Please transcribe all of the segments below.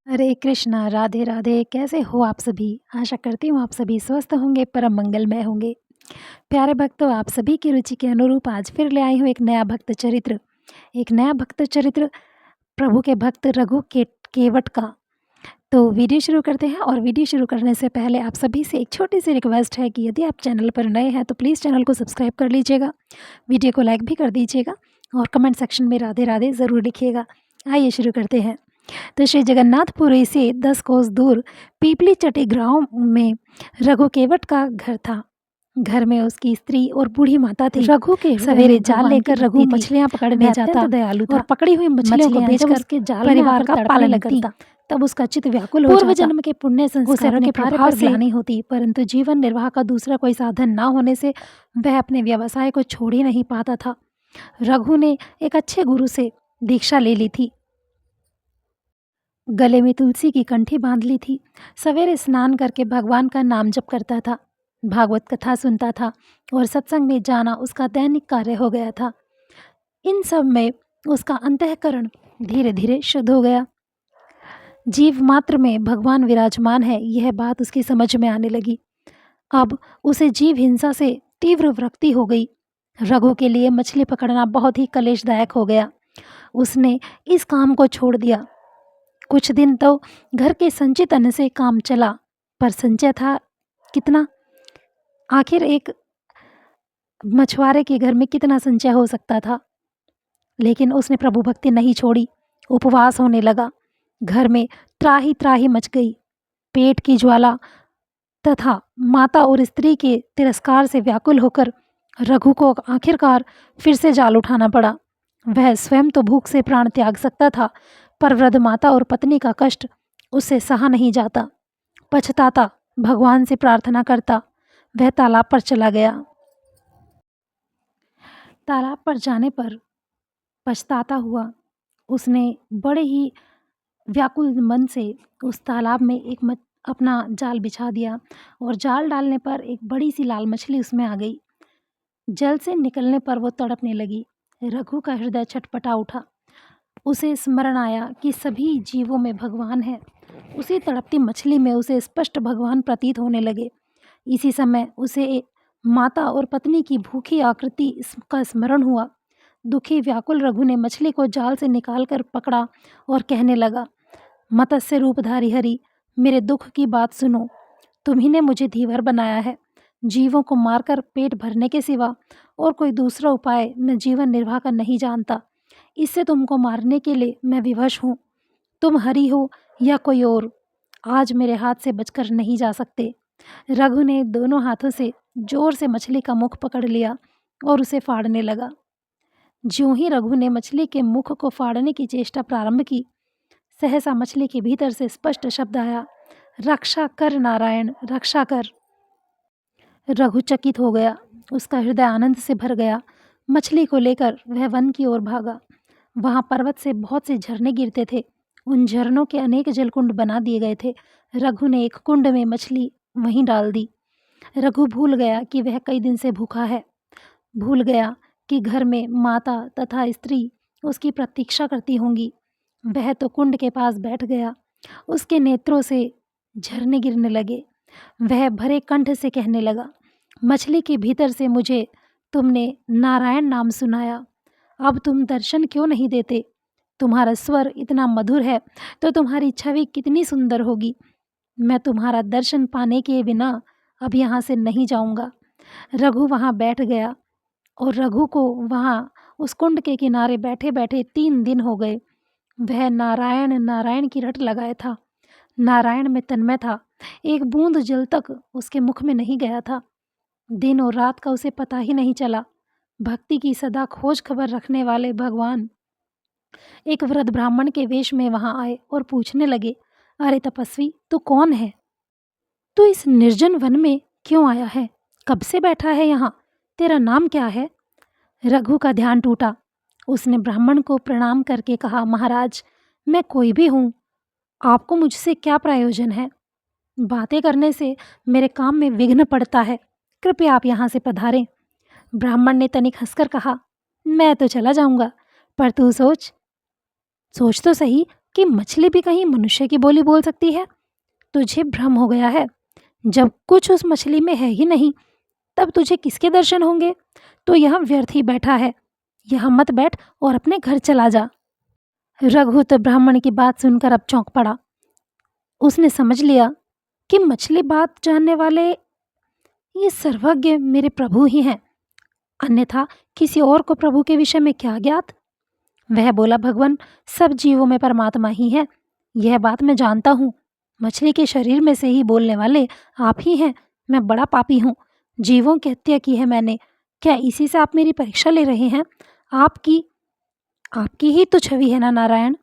हरे कृष्णा, राधे राधे। कैसे हो आप सभी? आशा करती हूँ आप सभी स्वस्थ होंगे, परम मंगलमय होंगे। प्यारे भक्तों, आप सभी की रुचि के अनुरूप आज फिर ले आई हूँ एक नया भक्त चरित्र प्रभु के भक्त रघु के केवट का। तो वीडियो शुरू करते हैं, और वीडियो शुरू करने से पहले आप सभी से एक छोटी सी रिक्वेस्ट है कि यदि आप चैनल पर नए हैं तो प्लीज़ चैनल को सब्सक्राइब कर लीजिएगा, वीडियो को लाइक भी कर दीजिएगा, और कमेंट सेक्शन में राधे राधे ज़रूर लिखिएगा। आइए शुरू करते हैं। तो श्री जगन्नाथपुरी से 10 कोस दूर पीपली चटी गांव में रघु केवट का घर था। घर में उसकी स्त्री और बूढ़ी माता थी। रघु के सवेरे जाल लेकर रघु मछलियां पकड़ने जाता दयालु था, और पकड़ी हुई मछलियों को बेचकर उसके जाल परिवार का पालन करता। तब उसका चित्त व्याकुल हो जाता। पूर्व जन्म के पुण्य संस्कारों के प्रभाव से हानि होती, परंतु जीवन निर्वाह का दूसरा कोई साधन न होने से वह अपने व्यवसाय को छोड़ ही नहीं पाता था। रघु ने एक अच्छे गुरु से दीक्षा ले ली थी, गले में तुलसी की कंठी बांध ली थी। सवेरे स्नान करके भगवान का नाम जप करता था, भागवत कथा सुनता था, और सत्संग में जाना उसका दैनिक कार्य हो गया था। इन सब में उसका अंतःकरण धीरे धीरे शुद्ध हो गया। जीव मात्र में भगवान विराजमान है, यह बात उसकी समझ में आने लगी। अब उसे जीव हिंसा से तीव्र विरक्ति हो गई। रघु के लिए मछली पकड़ना बहुत ही कलेशदायक हो गया। उसने इस काम को छोड़ दिया। कुछ दिन तो घर के संचित अन्न से काम चला, पर संचय था कितना? आखिर एक मछुआरे के घर में कितना संचय हो सकता था? लेकिन उसने प्रभु भक्ति नहीं छोड़ी। उपवास होने लगा। घर में त्राही त्राही मच गई। पेट की ज्वाला तथा माता और स्त्री के तिरस्कार से व्याकुल होकर रघु को आखिरकार फिर से जाल उठाना पड़ा। वह स्वयं तो भूख से प्राण त्याग सकता था, पर वृद्ध माता और पत्नी का कष्ट उससे सहा नहीं जाता। पछताता, भगवान से प्रार्थना करता, वह तालाब पर चला गया। तालाब पर जाने पर पछताता हुआ उसने बड़े ही व्याकुल मन से उस तालाब में अपना जाल बिछा दिया, और जाल डालने पर एक बड़ी सी लाल मछली उसमें आ गई। जल से निकलने पर वो तड़पने लगी। रघु का हृदय छटपटा उठा। उसे स्मरण आया कि सभी जीवों में भगवान है। उसी तड़पती मछली में उसे स्पष्ट भगवान प्रतीत होने लगे। इसी समय उसे माता और पत्नी की भूखी आकृति का स्मरण हुआ। दुखी व्याकुल रघु ने मछली को जाल से निकालकर पकड़ा और कहने लगा, मत्स्य रूपधारी हरि, मेरे दुख की बात सुनो। तुम्ही ने मुझे धीवर बनाया है। जीवों को मारकर पेट भरने के सिवा और कोई दूसरा उपाय मैं जीवन निर्वाह का नहीं जानता। इससे तुमको मारने के लिए मैं विवश हूँ। तुम हरि हो या कोई और, आज मेरे हाथ से बचकर नहीं जा सकते। रघु ने दोनों हाथों से जोर से मछली का मुख पकड़ लिया और उसे फाड़ने लगा। ज्यों ही रघु ने मछली के मुख को फाड़ने की चेष्टा प्रारंभ की, सहसा मछली के भीतर से स्पष्ट शब्द आया, रक्षा कर नारायण, रक्षा कर। रघु चकित हो गया। उसका हृदय आनंद से भर गया। मछली को लेकर वह वन की ओर भागा। वहां पर्वत से बहुत से झरने गिरते थे। उन झरनों के अनेक जलकुंड बना दिए गए थे। रघु ने एक कुंड में मछली वहीं डाल दी। रघु भूल गया कि वह कई दिन से भूखा है। भूल गया कि घर में माता तथा स्त्री उसकी प्रतीक्षा करती होंगी। वह तो कुंड के पास बैठ गया। उसके नेत्रों से झरने गिरने लगे। वह भरे कंठ से कहने लगा, मछली के भीतर से मुझे तुमने नारायण नाम सुनाया, अब तुम दर्शन क्यों नहीं देते? तुम्हारा स्वर इतना मधुर है तो तुम्हारी छवि कितनी सुंदर होगी। मैं तुम्हारा दर्शन पाने के बिना अब यहाँ से नहीं जाऊँगा। रघु वहाँ बैठ गया, और रघु को वहाँ उस कुंड के किनारे बैठे बैठे 3 दिन हो गए। वह नारायण नारायण की रट लगाए था। नारायण में तन्मय था। एक बूंद जल तक उसके मुख में नहीं गया था। दिन और रात का उसे पता ही नहीं चला। भक्ति की सदा खोज खबर रखने वाले भगवान एक वृद्ध ब्राह्मण के वेश में वहां आए और पूछने लगे, अरे तपस्वी, तू कौन है? तू इस निर्जन वन में क्यों आया है? कब से बैठा है यहाँ? तेरा नाम क्या है? रघु का ध्यान टूटा। उसने ब्राह्मण को प्रणाम करके कहा, महाराज, मैं कोई भी हूँ, आपको मुझसे क्या प्रयोजन है? बातें करने से मेरे काम में विघ्न पड़ता है, कृपया आप यहाँ से पधारें। ब्राह्मण ने तनिक हंसकर कहा, मैं तो चला जाऊंगा, पर तू सोच तो सही कि मछली भी कहीं मनुष्य की बोली बोल सकती है? तुझे भ्रम हो गया है। जब कुछ उस मछली में है ही नहीं, तब तुझे किसके दर्शन होंगे? तो यहाँ व्यर्थ ही बैठा है। यहाँ मत बैठ और अपने घर चला जा। रघु तो ब्राह्मण की बात सुनकर अब चौंक पड़ा। उसने समझ लिया कि मछली बात जानने वाले ये सर्वज्ञ मेरे प्रभु ही हैं, अन्यथा किसी और को प्रभु के विषय में क्या ज्ञात। वह बोला, भगवान, सब जीवों में परमात्मा ही है, यह बात मैं जानता हूँ। मछली के शरीर में से ही बोलने वाले आप ही हैं। मैं बड़ा पापी हूँ, जीवों की हत्या की है मैंने। क्या इसी से आप मेरी परीक्षा ले रहे हैं? आपकी आपकी ही तो छवि है ना नारायण।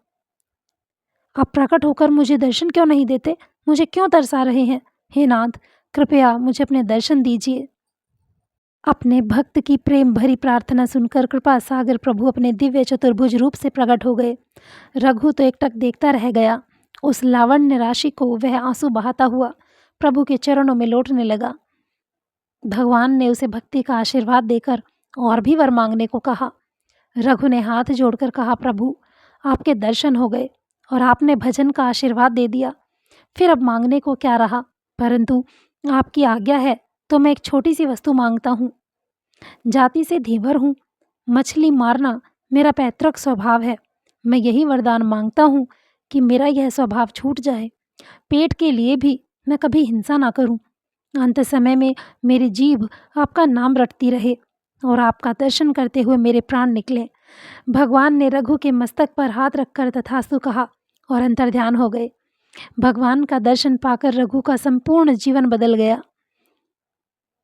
आप प्रकट होकर मुझे दर्शन क्यों नहीं देते? मुझे क्यों तरसा रहे हैं? हे नाथ, कृपया मुझे अपने दर्शन दीजिए। अपने भक्त की प्रेम भरी प्रार्थना सुनकर कृपा सागर प्रभु अपने दिव्य चतुर्भुज रूप से प्रकट हो गए। रघु तो एकटक देखता रह गया। उस लावण्य राशि को वह आंसू बहाता हुआ प्रभु के चरणों में लौटने लगा। भगवान ने उसे भक्ति का आशीर्वाद देकर और भी वर मांगने को कहा। रघु ने हाथ जोड़कर कहा, प्रभु, आपके दर्शन हो गए और आपने भजन का आशीर्वाद दे दिया, फिर अब मांगने को क्या रहा? परंतु आपकी आज्ञा है तो मैं एक छोटी सी वस्तु मांगता हूँ। जाति से धीवर हूँ, मछली मारना मेरा पैतृक स्वभाव है। मैं यही वरदान मांगता हूँ कि मेरा यह स्वभाव छूट जाए। पेट के लिए भी मैं कभी हिंसा ना करूँ। अंत समय में मेरी जीभ आपका नाम रटती रहे और आपका दर्शन करते हुए मेरे प्राण निकले। भगवान ने रघु के मस्तक पर हाथ रखकर तथास्तु कहा और अंतर्ध्यान हो गए। भगवान का दर्शन पाकर रघु का संपूर्ण जीवन बदल गया।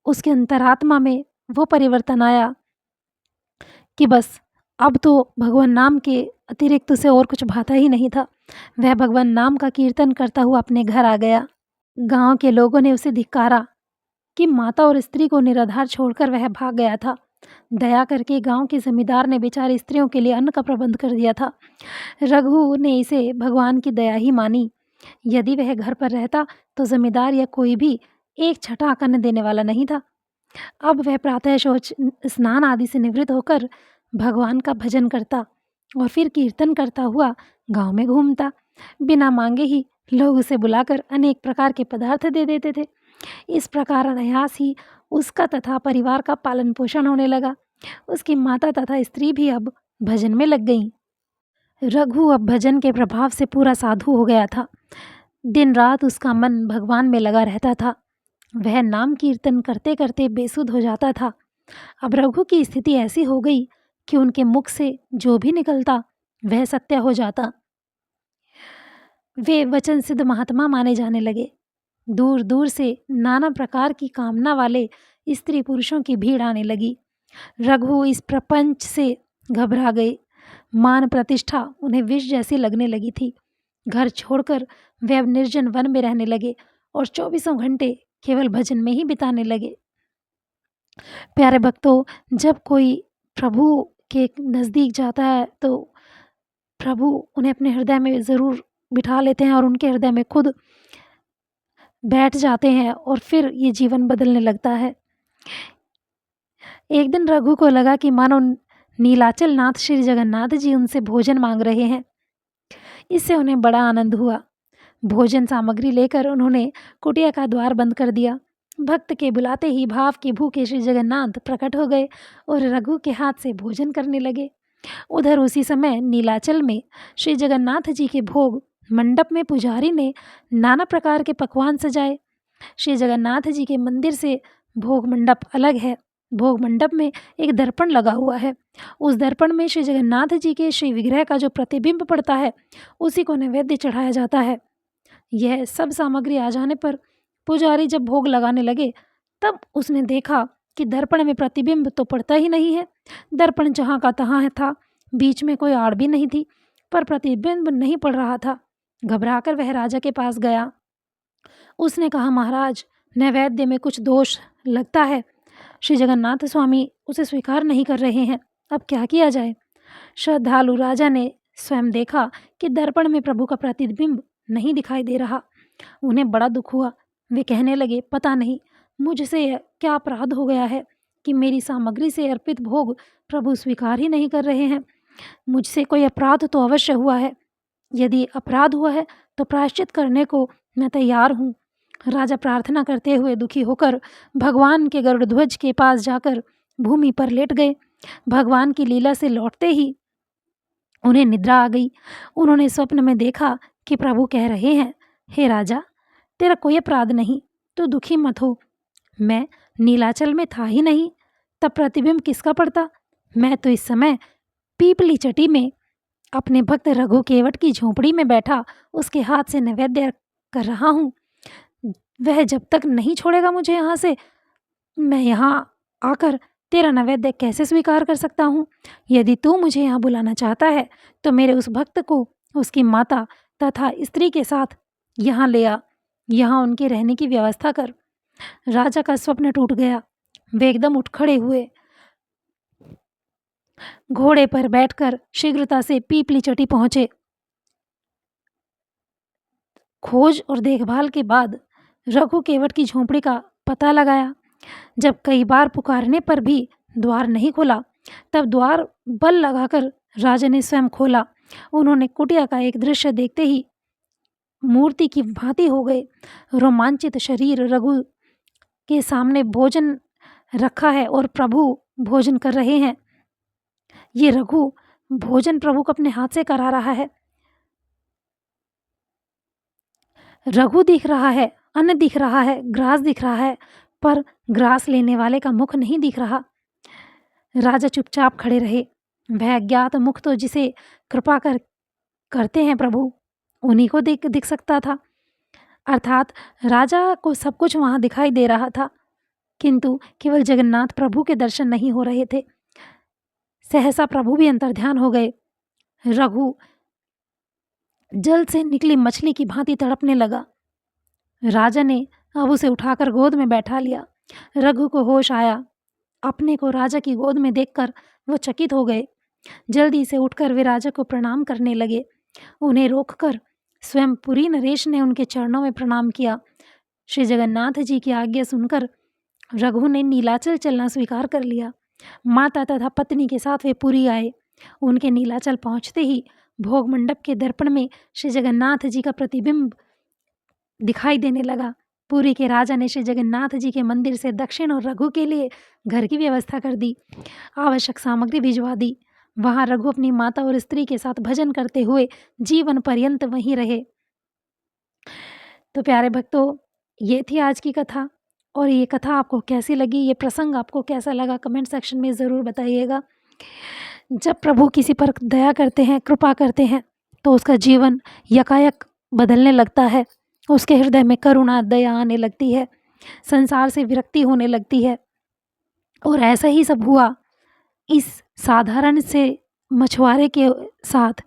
उसके अंतरात्मा में वो परिवर्तन आया कि बस अब तो भगवान नाम के अतिरिक्त उसे और कुछ भाता ही नहीं था। वह भगवान नाम का कीर्तन करता हुआ अपने घर आ गया। गांव के लोगों ने उसे धिक्कारा कि माता और स्त्री को निराधार छोड़कर वह भाग गया था। दया करके गांव के जमींदार ने बेचारी स्त्रियों के लिए अन्न का प्रबंध कर दिया था। रघु ने इसे भगवान की दया ही मानी। यदि वह घर पर रहता तो जमींदार या कोई भी एक छटाक अन्न देने वाला नहीं था। अब वह प्रातः शौच स्नान आदि से निवृत्त होकर भगवान का भजन करता और फिर कीर्तन करता हुआ गांव में घूमता। बिना मांगे ही लोग उसे बुलाकर अनेक प्रकार के पदार्थ दे देते थे। इस प्रकार अनायास ही उसका तथा परिवार का पालन पोषण होने लगा। उसकी माता तथा स्त्री भी अब भजन में लग गईं। रघु अब भजन के प्रभाव से पूरा साधु हो गया था। दिन रात उसका मन भगवान में लगा रहता था। वह नाम कीर्तन करते करते बेसुध हो जाता था। अब रघु की स्थिति ऐसी हो गई कि उनके मुख से जो भी निकलता वह सत्य हो जाता। वे वचन सिद्ध महात्मा माने जाने लगे। दूर दूर से नाना प्रकार की कामना वाले स्त्री पुरुषों की भीड़ आने लगी। रघु इस प्रपंच से घबरा गए। मान प्रतिष्ठा उन्हें विष जैसी लगने लगी थी। घर छोड़कर वे अब निर्जन वन में रहने लगे और 24 घंटे केवल भजन में ही बिताने लगे। प्यारे भक्तों, जब कोई प्रभु के नज़दीक जाता है तो प्रभु उन्हें अपने हृदय में ज़रूर बिठा लेते हैं और उनके हृदय में खुद बैठ जाते हैं और फिर ये जीवन बदलने लगता है। एक दिन रघु को लगा कि मानो नीलाचल नाथ श्री जगन्नाथ जी उनसे भोजन मांग रहे हैं। इससे उन्हें बड़ा आनंद हुआ। भोजन सामग्री लेकर उन्होंने कुटिया का द्वार बंद कर दिया। भक्त के बुलाते ही भाव के भूखे श्री जगन्नाथ प्रकट हो गए और रघु के हाथ से भोजन करने लगे। उधर उसी समय नीलाचल में श्री जगन्नाथ जी के भोग मंडप में पुजारी ने नाना प्रकार के पकवान सजाए। श्री जगन्नाथ जी के मंदिर से भोग मंडप अलग है। भोग मंडप में एक दर्पण लगा हुआ है। उस दर्पण में श्री जगन्नाथ जी के श्री विग्रह का जो प्रतिबिंब पड़ता है उसी को नैवेद्य चढ़ाया जाता है। यह सब सामग्री आ जाने पर पुजारी जब भोग लगाने लगे तब उसने देखा कि दर्पण में प्रतिबिंब तो पड़ता ही नहीं है। दर्पण जहाँ का तहाँ था, बीच में कोई आड़ भी नहीं थी, पर प्रतिबिंब नहीं पड़ रहा था। घबराकर वह राजा के पास गया। उसने कहा, महाराज, नैवेद्य में कुछ दोष लगता है। श्री जगन्नाथ स्वामी उसे स्वीकार नहीं कर रहे हैं, अब क्या किया जाए? श्रद्धालु राजा ने स्वयं देखा कि दर्पण में प्रभु का प्रतिबिंब नहीं दिखाई दे रहा। उन्हें बड़ा दुख हुआ। वे कहने लगे, पता नहीं मुझसे क्या अपराध हो गया है कि मेरी सामग्री से अर्पित भोग प्रभु स्वीकार ही नहीं कर रहे हैं। मुझसे कोई अपराध तो अवश्य हुआ है। यदि अपराध हुआ है तो प्रायश्चित करने को मैं तैयार हूँ। राजा प्रार्थना करते हुए दुखी होकर भगवान के गरुड़ ध्वज के पास जाकर भूमि पर लेट गए। भगवान की लीला से लौटते ही उन्हें निद्रा आ गई। उन्होंने स्वप्न में देखा कि प्रभु कह रहे हैं, हे राजा, तेरा कोई अपराध नहीं, तू दुखी मत हो। मैं नीलाचल में था ही नहीं, तब प्रतिबिंब किसका पड़ता? मैं तो इस समय पीपली चटी में अपने भक्त रघु केवट की झोंपड़ी में बैठा उसके हाथ से नैवेद्य कर रहा हूँ। वह जब तक नहीं छोड़ेगा मुझे यहाँ से, मैं यहाँ आकर तेरा नैवेद्य कैसे स्वीकार कर सकता हूँ? यदि तू मुझे यहाँ बुलाना चाहता है तो मेरे उस भक्त को उसकी माता तथा स्त्री के साथ यहाँ ले आ, यहाँ उनके रहने की व्यवस्था कर। राजा का स्वप्न टूट गया। वे एकदम उठ खड़े हुए, घोड़े पर बैठकर शीघ्रता से पीपली चटी पहुंचे। खोज और देखभाल के बाद रघु केवट की झोंपड़ी का पता लगाया। जब कई बार पुकारने पर भी द्वार नहीं खुला, तब द्वार बल लगाकर राजा ने स्वयं खोला। उन्होंने कुटिया का एक दृश्य देखते ही मूर्ति की भांति हो गए। रोमांचित शरीर रघु के सामने भोजन रखा है और प्रभु भोजन कर रहे हैं। ये रघु भोजन प्रभु को अपने हाथ से करा रहा है। रघु दिख रहा है, अन्न दिख रहा है, ग्रास दिख रहा है, पर ग्रास लेने वाले का मुख नहीं दिख रहा। राजा चुपचाप खड़े रहे। वह अज्ञात मुख तो जिसे कृपा करते हैं प्रभु, उन्हीं को दिख सकता था। अर्थात राजा को सब कुछ वहां दिखाई दे रहा था, किंतु केवल जगन्नाथ प्रभु के दर्शन नहीं हो रहे थे। सहसा प्रभु भी अंतर्ध्यान हो गए। रघु जल से निकली मछली की भांति तड़पने लगा। राजा ने अब उसे उठाकर गोद में बैठा लिया। रघु को होश आया। अपने को राजा की गोद में देखकर वो चकित हो गए। जल्दी से उठकर वे राजा को प्रणाम करने लगे। उन्हें रोककर स्वयं पुरी नरेश ने उनके चरणों में प्रणाम किया। श्री जगन्नाथ जी की आज्ञा सुनकर रघु ने नीलाचल चलना स्वीकार कर लिया। माता तथा पत्नी के साथ वे पुरी आए। उनके नीलाचल पहुंचते ही भोग मंडप के दर्पण में श्री जगन्नाथ जी का प्रतिबिंब दिखाई देने लगा। पुरी के राजा ने श्री जगन्नाथ जी के मंदिर से दक्षिण और रघु के लिए घर की व्यवस्था कर दी। आवश्यक सामग्री भिजवा दी। वहां रघु अपनी माता और स्त्री के साथ भजन करते हुए जीवन पर्यंत वहीं रहे। तो प्यारे भक्तों, ये थी आज की कथा। और ये कथा आपको कैसी लगी, ये प्रसंग आपको कैसा लगा, कमेंट सेक्शन में ज़रूर बताइएगा। जब प्रभु किसी पर दया करते हैं, कृपा करते हैं, तो उसका जीवन यकायक बदलने लगता है। उसके हृदय में करुणा, दया आने लगती है, संसार से विरक्ति होने लगती है। और ऐसा ही सब हुआ इस साधारण से मछुआरे के साथ।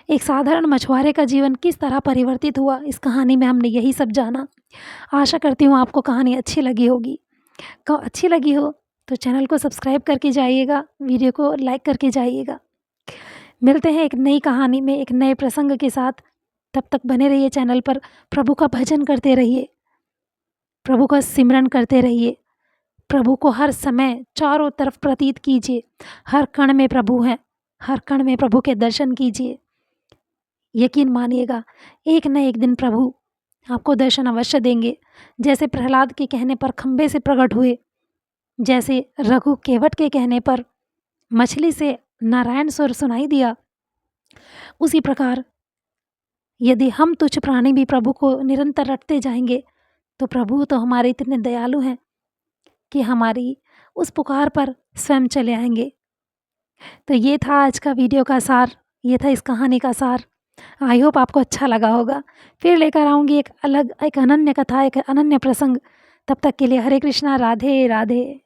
एक साधारण मछुआरे का जीवन किस तरह परिवर्तित हुआ, इस कहानी में हमने यही सब जाना। आशा करती हूँ आपको कहानी अच्छी लगी होगी। अच्छी लगी हो तो चैनल को सब्सक्राइब करके जाइएगा, वीडियो को लाइक करके जाइएगा। मिलते हैं एक नई कहानी में, एक नए प्रसंग के साथ। तब तक बने रहिए चैनल पर। प्रभु का भजन करते रहिए, प्रभु का सिमरन करते रहिए। प्रभु को हर समय चारों तरफ प्रतीत कीजिए। हर कण में प्रभु हैं, हर कण में प्रभु के दर्शन कीजिए। यकीन मानिएगा, एक न एक दिन प्रभु आपको दर्शन अवश्य देंगे। जैसे प्रहलाद के कहने पर खंबे से प्रकट हुए, जैसे रघु केवट के कहने पर मछली से नारायण स्वर सुनाई दिया, उसी प्रकार यदि हम तुच्छ प्राणी भी प्रभु को निरंतर रटते जाएंगे, तो प्रभु तो हमारे इतने दयालु हैं कि हमारी उस पुकार पर स्वयं चले आएंगे। तो ये था आज का वीडियो का सार, ये था इस कहानी का सार। आई होप आपको अच्छा लगा होगा। फिर लेकर आऊँगी एक अलग, एक अनन्य कथा, एक अनन्य प्रसंग। तब तक के लिए हरे कृष्णा, राधे राधे।